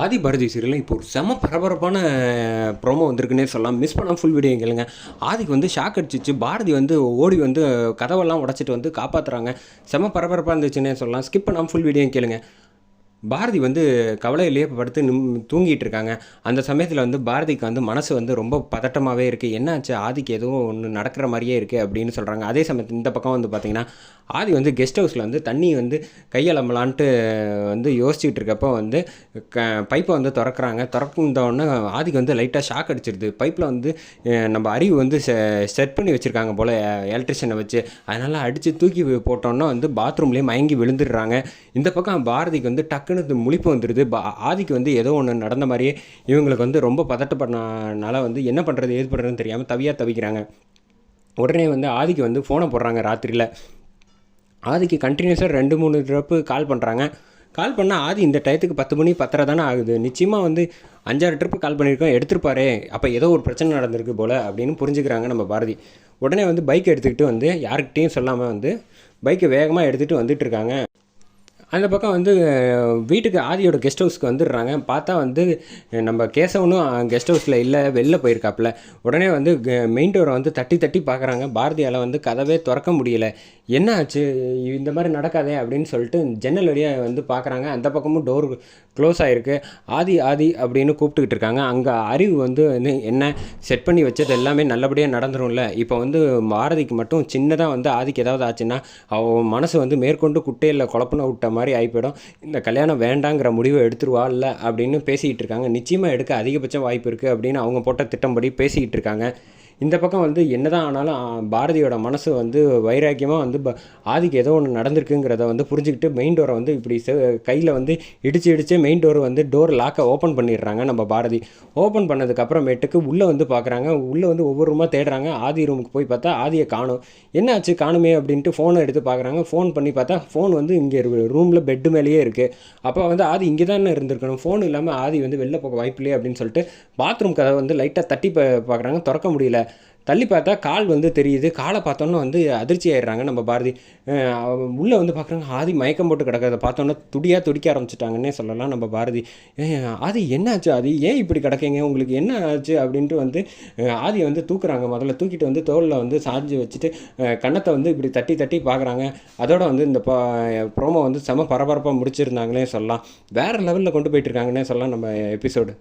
ஆதி பாரதி சீரியலில் இப்போ ஒரு செம பரபரப்பான ப்ரோமோ வந்திருக்குன்னே சொல்லலாம். மிஸ் பண்ணாமல் ஃபுல் வீடியோ கேளுங்க. ஆதிக்கு வந்து ஷாக் அடிச்சிச்சு. பாரதி வந்து ஓடி வந்து கதவெல்லாம் உடச்சிட்டு வந்து காப்பாற்றுறாங்க. செம பரபரப்பாக இருந்துச்சுன்னே சொல்லலாம். ஸ்கிப் பண்ணாமல் ஃபுல் வீடியோ கேளுங்க. பாரதி வந்து கவலையிலேயே படுத்து தூங்கிட்டு இருக்காங்க. அந்த சமயத்தில் வந்து பாரதிக்கு வந்து மனசு வந்து ரொம்ப பதட்டமாகவே இருக்குது. என்னாச்சு, ஆதிக்கு எதுவும் ஒன்று நடக்கிற மாதிரியே இருக்குது அப்படின்னு சொல்கிறாங்க. அதே சமயத்தில் இந்த பக்கம் வந்து பார்த்திங்கன்னா ஆதி வந்து கெஸ்ட் ஹவுஸில் வந்து தண்ணி வந்து கையளம்பலான்ட்டு வந்து யோசிச்சுட்டு இருக்கப்போ வந்து பைப்பை வந்து திறந்தோடனே ஆதிக்கு வந்து லைட்டாக ஷாக் அடிச்சிருது. பைப்பில் வந்து நம்ம அறிவு வந்து செட் பண்ணி வச்சுருக்காங்க போல் எலக்ட்ரிஷியனை வச்சு. அதனால் அடித்து தூக்கி போட்டோன்னா வந்து பாத்ரூம்லேயே மயங்கி விழுந்துடுறாங்க. இந்த பக்கம் பாரதிக்கு வந்து டக்குன்னு முழிப்பு வந்துடுது. ஆதிக்கு வந்து ஏதோ ஒன்று நடந்த மாதிரியே இவங்களுக்கு வந்து ரொம்ப பதட்டப்படனால வந்து என்ன பண்ணுறது ஏது பண்ணுறதுன்னு தெரியாமல் தவிக்கிறாங்க. உடனே வந்து ஆதிக்கு வந்து ஃபோனை போடுறாங்க. ராத்திரியில் ஆதிக்கு கண்டினியூஸாக 2-3 ட்ரப்பு கால் பண்ணுறாங்க. கால் பண்ணால் ஆதி இந்த டயத்துக்கு 10 மணி 10:30 தானே ஆகுது. நிச்சயமாக வந்து 5-6 ட்ரிப்பு கால் பண்ணியிருக்கோம், எடுத்துருப்பாரே. அப்போ ஏதோ ஒரு பிரச்சனை நடந்திருக்கு போல் அப்படின்னு புரிஞ்சுக்கிறாங்க நம்ம பாரதி. உடனே வந்து பைக் எடுத்துக்கிட்டு வந்து யாருக்கிட்டையும் சொல்லாமல் வந்து பைக்கை வேகமாக எடுத்துகிட்டு வந்துட்டு இருக்காங்க. அந்த பக்கம் வந்து வீட்டுக்கு ஆதியோட கெஸ்ட் ஹவுஸ்க்கு வந்துடுறாங்க. பார்த்தா வந்து நம்ம கேசவனும் கெஸ்ட் ஹவுஸில் இல்லை, வெளில போயிருக்காப்புல. உடனே வந்து மெயின் டோரை வந்து தட்டி பார்க்குறாங்க. பாரதியால் வந்து கதவே திறக்க முடியலை. என்ன ஆச்சு, இந்த மாதிரி நடக்காதே அப்படின்னு சொல்லிட்டு ஜன்னல் வழியாக வந்து பார்க்குறாங்க. அந்த பக்கமும் டோர் க்ளோஸ் ஆகிருக்கு. ஆதி அப்படின்னு கூப்பிட்டுக்கிட்டு இருக்காங்க. அங்கே அறிவு வந்து என்ன செட் பண்ணி வச்சது எல்லாமே நல்லபடியாக நடந்துரும்ல. இப்போ வந்து பாரதிக்கு மட்டும் சின்னதாக வந்து ஆதிக்கு ஏதாவது ஆச்சுன்னா அவன் மனசு வந்து மேற்கொண்டு குட்டையில் குழப்பன விட்ட மாதிரி ஆகிப்போயிடும். இந்த கல்யாணம் வேண்டாங்கிற முடிவை எடுத்துருவா இல்லை அப்படின்னு பேசிக்கிட்டு இருக்காங்க. நிச்சயமாக எடுக்க அதிகபட்ச வாய்ப்பு இருக்குது அப்படின்னு அவங்க போட்ட திட்டம்படி பேசிக்கிட்டு இருக்காங்க. இந்த பக்கம் வந்து என்னதான் ஆனாலும் பாரதியோட மனசு வந்து வைராக்கியமாக வந்து ஆதிக்கு ஏதோ ஒன்று நடந்திருக்குங்கிறத வந்து புரிஞ்சுக்கிட்டு மெயின் டோரை வந்து இப்படி கையில் வந்து இடித்து மெயின் டோர் வந்து டோர் லாக்கை ஓப்பன் பண்ணிடுறாங்க நம்ம பாரதி. ஓப்பன் பண்ணதுக்கப்புறமேட்டுக்கு உள்ளே வந்து பார்க்குறாங்க. உள்ளே வந்து ஒவ்வொரு ரூமாக தேடுறாங்க. ஆதி ரூமுக்கு போய் பார்த்தா ஆதியை காணும். என்ன ஆச்சு காணுமே அப்படின்ட்டு ஃபோனை எடுத்து பார்க்குறாங்க. ஃபோன் பண்ணி பார்த்தா ஃபோன் வந்து இங்கே ரூமில் பெட்டு மேலேயே இருக்குது. அப்போ வந்து ஆதி இங்கே தானே இருந்திருக்கணும். ஃபோன் இல்லாமல் ஆதி வந்து வெளில போக வாய்ப்பு இல்லையே அப்படின்னு சொல்லிட்டு பாத்ரூம் கதை வந்து லைட்டாக தட்டி பார்க்குறாங்க. திறக்க முடியல. தள்ளி பார்த்தா கால் வந்து தெரியுது. காலை பார்த்தோன்னே வந்து அதிர்ச்சி ஆயிடுறாங்க நம்ம பாரதி. உள்ளே வந்து பார்க்குறாங்க. ஆதி மயக்கம் போட்டு கிடக்கிறத பார்த்தோன்னே துடிக்க ஆரம்பிச்சிட்டாங்கன்னே சொல்லலாம் நம்ம பாரதி. ஆதி என்ன ஆச்சு, ஆதி ஏன் இப்படி கிடக்கீங்க, உங்களுக்கு என்ன ஆச்சு அப்படின்ட்டு வந்து ஆதியை வந்து தூக்குறாங்க. முதல்ல தூக்கிட்டு வந்து தோளில் வந்து சாஞ்சு வச்சுட்டு கன்னத்தை வந்து இப்படி தட்டி பார்க்குறாங்க. அதோட வந்து இந்த ப்ரோமோ வந்து செம பரபரப்பாக முடிச்சிருந்தாங்களே சொல்லலாம். வேறு லெவலில் கொண்டு போயிட்டுருக்காங்கன்னே சொல்லலாம் நம்ம எபிசோடு.